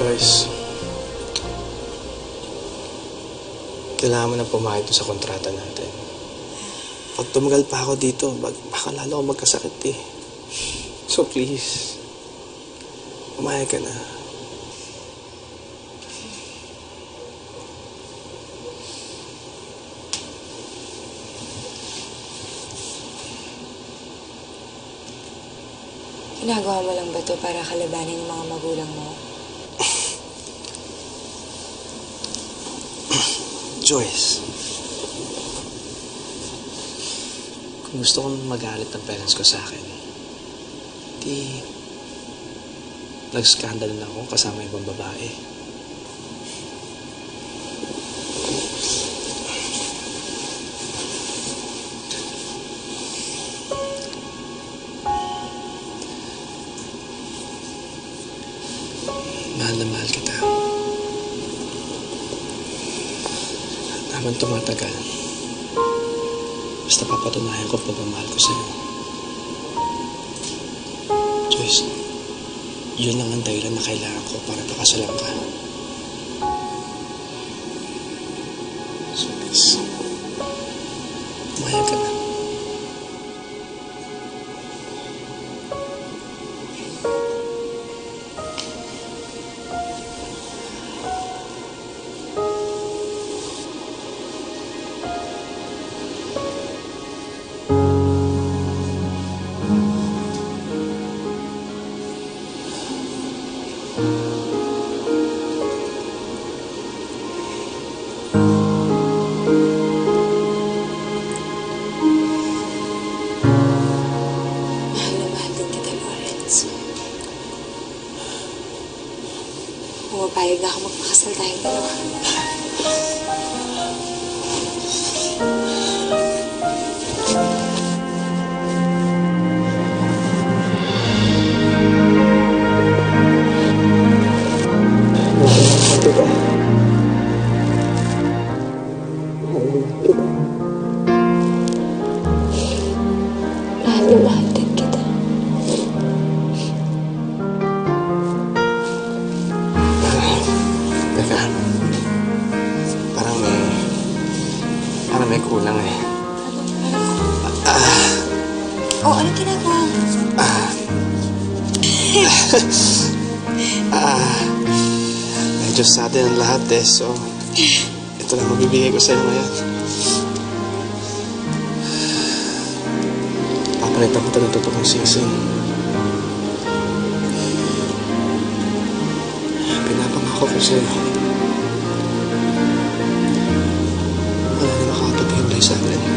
Joyce, kailangan mo na pumayag sa kontrata natin. Pag tumagal pa ako dito, baka lalo ako magkasakit eh. So please, pumayag ka na. Ginagawa mo lang ba to para kalabanin yung mga magulang mo? Joyce, kung gusto kong magalit ng parents ko sa akin, di nag-scandal na ako kasama ibang babae. Mahal na mahal kita. Habang tumatagal, basta papatunayan ko pagmamahal ko sa'yo. Joyce, yun lang ang dahilan na kailangan ko para pakasalan ka. So please, pumayag ka na. Mahal na mahal din kita, Lawrence. Pumapayag na ako magpakasal tayong dalawa. Mahal na mahal din kita. Teka, parang may kulang eh. Oh, ano ginagawa mo? Medyo sudden ang lahat eh, so ito lang mabibigay ko sa'yo ngayon. Papalitan ko ito ng totoong sing-sing. Pinapangako ko sa'yo. Wala na makakapaghiwalay sa akin.